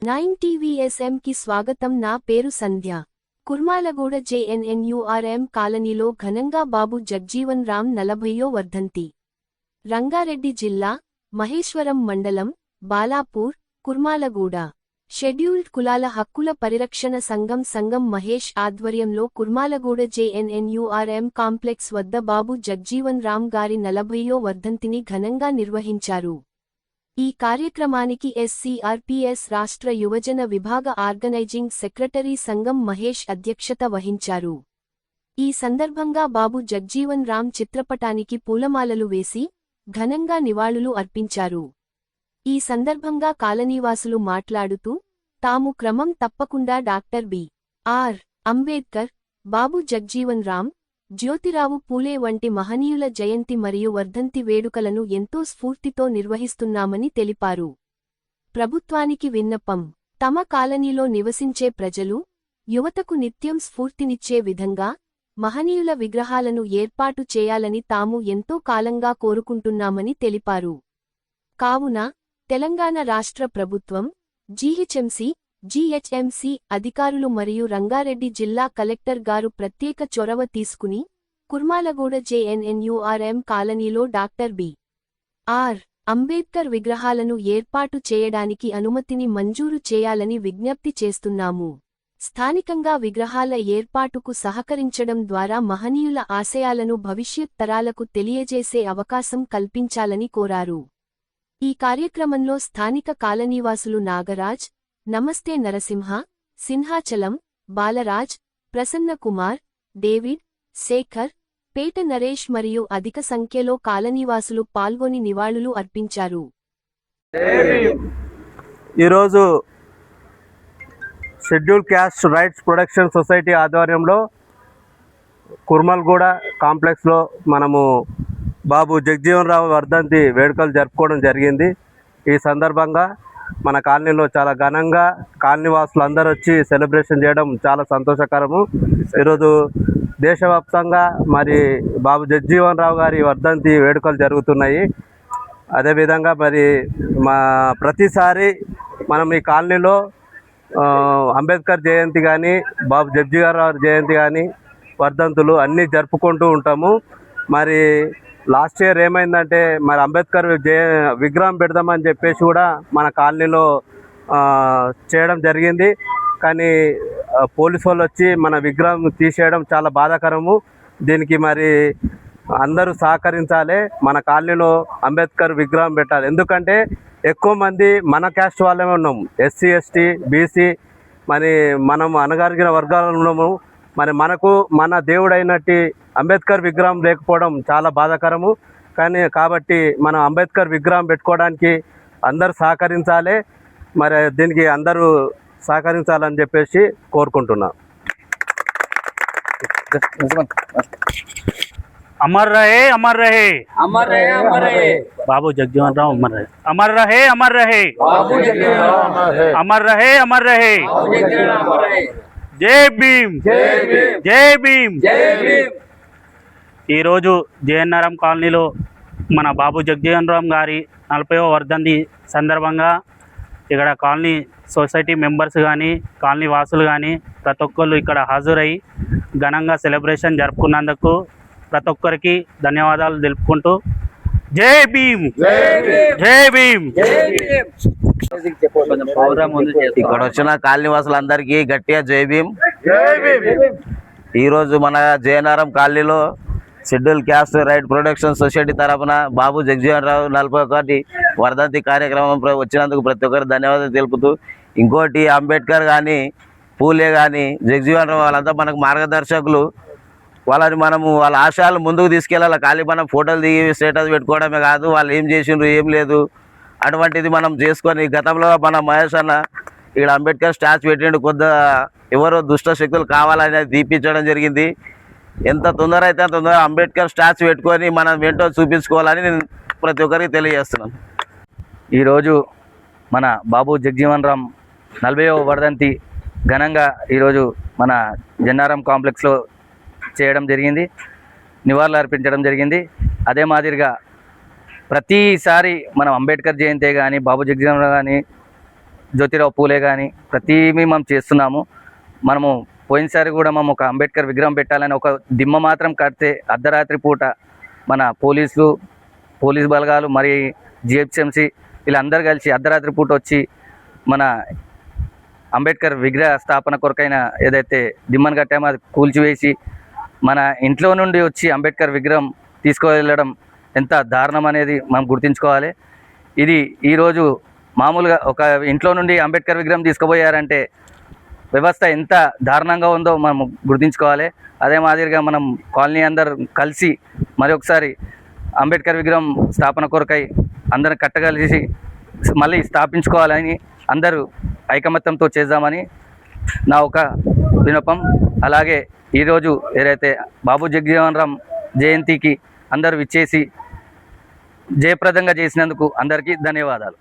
9 టీవీఎస్ఎం కి స్వాగతం. నా పేరు సంధ్య. కుర్మాలగూడ జేఎన్ఎన్యూఆర్ఎం కాలనీలో ఘనంగా బాబు జగ్జీవన్ రామ్ 40వ వర్ధంతి. రంగారెడ్డి జిల్లా, మహేశ్వరం మండలం, బాలాపూర్, కుర్మాలగూడ. షెడ్యూల్డ్ కులాల హక్కుల పరిరక్షణ సంఘం మహేష్ ఆధ్వర్యంలో కుర్మాలగూడ జేఎన్ఎన్యూఆర్ఎం కాంప్లెక్స్ వద్ద బాబు జగ్జీవన్ రామ్ గారి 40వ వర్ధంతిని ఘనంగా నిర్వహించారు. ఈ కార్యక్రమానికి ఎస్సీఆర్పీఎస్ రాష్ట్ర యువజన విభాగ ఆర్గనైజింగ్ సెక్రటరీ సంగం మహేష్ అధ్యక్షత వహించారు. ఈ సందర్భంగా బాబు జగ్జీవన్ రామ్ చిత్రపటానికి పూలమాలలు వేసి ఘనంగా నివాళులు అర్పించారు. ఈ సందర్భంగా కాలనీవాసులు మాట్లాడుతూ, తాము క్రమం తప్పకుండా డాక్టర్ బి.ఆర్. అంబేద్కర్, బాబు జగ్జీవన్ రామ్, జ్యోతిరావు పూలే వంటి మహనీయుల జయంతి మరియు వర్ధంతి వేడుకలను ఎంతో స్ఫూర్తితో నిర్వహిస్తున్నామని తెలిపారు. ప్రభుత్వానికి విన్నపం: తమ కాలనీలో నివసించే ప్రజలు, యువతకు నిత్యం స్ఫూర్తినిచ్చే విధంగా మహనీయుల విగ్రహాలను ఏర్పాటు చేయాలని తాము ఎంతో కాలంగా కోరుకుంటున్నామని తెలిపారు. కావున తెలంగాణ రాష్ట్ర ప్రభుత్వం, జీహెచ్ఎంసీ అధికారులు మరియు రంగారెడ్డి జిల్లా కలెక్టర్ గారు ప్రత్యేక చొరవ తీసుకుని కుర్మాలగూడ జేఎన్ఎన్యూఆర్ఎం కాలనీలో డాక్టర్ బి.ఆర్. అంబేద్కర్ విగ్రహాలను ఏర్పాటు చేయడానికి అనుమతిని మంజూరు చేయాలని విజ్ఞప్తి చేస్తున్నాము. స్థానికంగా విగ్రహాల ఏర్పాటుకు సహకరించడం ద్వారా మహనీయుల ఆశయాలను భవిష్యత్ తరాలకు తెలియజేసే అవకాశం కల్పించాలని కోరారు. ఈ కార్యక్రమంలో స్థానిక కాలనీవాసులు నాగరాజ్, నమస్తే నరసింహ, సింహాచలం, బాలరాజ్, ప్రసన్న కుమార్, డేవిడ్, శేఖర్, పేట నరేష్ మరియు అధిక సంఖ్యలో కాలనీవాసులు పాల్గొని నివాళులు అర్పించారు. ఈరోజు schedule caste rights protection society ఆధ్వర్యంలో కుర్మల్గూడ కాంప్లెక్స్లో మనము బాబు జగ్జీవన్ రామ్ వర్ధంతి వేడుకలు జరుపుకోవడం జరిగింది. ఈ సందర్భంగా మన కాలనీలో చాలా ఘనంగా కాలనీవాసులు అందరూ వచ్చి సెలబ్రేషన్ చేయడం చాలా సంతోషకరము. ఈరోజు దేశవ్యాప్తంగా మరి బాబు జగ్జీవన్ రామ్ గారి వర్ధంతి వేడుకలు జరుగుతున్నాయి. అదేవిధంగా మరి ప్రతిసారి మనం ఈ కాలనీలో అంబేద్కర్ జయంతి కానీ, బాబు జగ్జీవన్ రామ్ జయంతి కానీ, వర్ధంతులు అన్నీ జరుపుకుంటూ ఉంటాము. మరి లాస్ట్ ఇయర్ ఏమైందంటే మరి అంబేద్కర్ విగ్రహం పెడదామని చెప్పేసి కూడా మన కాలనీలో చేయడం జరిగింది. కానీ పోలీసు వాళ్ళు వచ్చి మన విగ్రహం తీసేయడం చాలా బాధాకరము. దీనికి మరి అందరూ సహకరించాలి. మన కాలనీలో అంబేద్కర్ విగ్రహం పెట్టాలి. ఎందుకంటే ఎక్కువ మంది మన క్యాస్ట్ వాళ్ళమే ఉన్నాము, ఎస్సీ, ఎస్టీ, బీసీ, మరి మనం అణగారిన వర్గాలు ఉన్నాము. మరి మనకు మన దేవుడైనట్టి అంబేద్కర్ విగ్రహం లేకపోవడం చాలా బాధాకరము. కాబట్టి మనం అంబేద్కర్ విగ్రహం పెట్టుకోవడానికి అందరూ సహకరించాలి. మరి దీనికి అందరూ సహకరించాలని చెప్పేసి కోరుకుంటున్నాం. अमर रहे अमर रहे अमर रहे अमर रहे बाबू जगजीवन राम अमर रहे अमर रहे अमर रहे बाबू जगजीवन राम अमर रहे अमर रहे बाबू जगजीवन राम अमर रहे। जय भीम जय भीम जय भीम जय भीम। ఈ రోజు జేఎన్ఆర్ఎం కాలనీలో మన బాబు జగ్జీవన్ రామ్ గారి 40వ వర్ధంతి సందర్భంగా ఇక్కడ కాలనీ సొసైటీ మెంబర్స్ కానీ, కాలనీ వాసులు కానీ ప్రతి ఒక్కళ్ళు ఇక్కడ హాజరై ఘనంగా సెలబ్రేషన్ జరుపుకున్నందుకు ప్రతి ఒక్కరికి ధన్యవాదాలు తెలుపుకుంటూ జై భీమ్ జై భీమ్. ఇక్కడ వచ్చిన కాలనీ వాసులందరికీ గట్టిగా జై భీమ్. ఈరోజు మన జేఎన్ఆర్ఎం కాలనీలో schedule caste right protection society తరఫున బాబు జగ్జీవన్ రామ్ 41 వర్ధంతి కార్యక్రమం వచ్చినందుకు ప్రతి ఒక్కరు ధన్యవాదాలు తెలుపుతూ, ఇంకోటి అంబేద్కర్ కానీ, పూలే కానీ, జగ్జీవన్ రామ్ వాళ్ళంతా మనకు మార్గదర్శకులు. వాళ్ళని మనము వాళ్ళ ఆశయాలు ముందుకు తీసుకెళ్ళాలి. ఖాళీ మనం ఫోటోలు దిగి స్టేటస్ పెట్టుకోవడమే కాదు, వాళ్ళు ఏం చేసిండ్రు ఏం లేదు అటువంటిది మనం చేసుకొని, గతంలో మన మహేష్ అన్న ఇక్కడ అంబేద్కర్ స్టాచ్యూ పెట్టిండు. ఎవరో దుష్ట శక్తులు కావాలనేది తీపించడం జరిగింది. ఎంత తొందర అయితే అంత తొందర అంబేద్కర్ స్టాచ్యూ పెట్టుకొని మనం ఏంటో చూపించుకోవాలని నేను ప్రతి ఒక్కరికి తెలియజేస్తున్నాను. ఈరోజు మన బాబు జగ్జీవన్ రామ్ 40వ వర్ధంతి ఘనంగా ఈరోజు మన జన్నారం కాంప్లెక్స్లో చేయడం జరిగింది, నివాళులు అర్పించడం జరిగింది. అదే మాదిరిగా ప్రతిసారి మనం అంబేద్కర్ జయంతి కానీ, బాబు జగ్జీవన్ రామ్ కానీ జ్యోతిరావు పూలే కానీ ప్రతిమీ మనం చేస్తున్నాము. మనము పోయినసారి కూడా మనం ఒక అంబేద్కర్ విగ్రహం పెట్టాలని ఒక దిమ్మ మాత్రం కడితే అర్ధరాత్రి పూట మన పోలీస్ బలగాలు మరి జిహెచ్ఎంసి వీళ్ళందరూ కలిసి అర్ధరాత్రి పూట వచ్చి మన అంబేద్కర్ విగ్రహ స్థాపన కొరకైన ఏదైతే దిమ్మను కట్టామో అది కూల్చివేసి మన ఇంట్లో నుండి వచ్చి అంబేద్కర్ విగ్రహం తీసుకువెళ్ళడం ఎంత దారుణం అనేది మనం గుర్తుంచుకోవాలి. ఇది ఈరోజు మామూలుగా ఒక ఇంట్లో నుండి అంబేద్కర్ విగ్రహం తీసుకుపోయారంటే వ్యవస్థ ఎంత దారుణంగా ఉందో మనం గుర్తుంచుకోవాలి. అదే మాదిరిగా మనం కాలనీ అందరు కలిసి మరొకసారి అంబేద్కర్ విగ్రహం స్థాపన కొరకై అందరం కట్టగలిసి మళ్ళీ స్థాపించుకోవాలని అందరూ ఐకమత్యంతో చేద్దామని నా ఒక విన్నపం. అలాగే ఈరోజు ఏదైతే బాబు జగజీవన్ రామ్ జయంతికి అందరూ విచ్చేసి జయప్రదంగా చేసినందుకు అందరికీ ధన్యవాదాలు.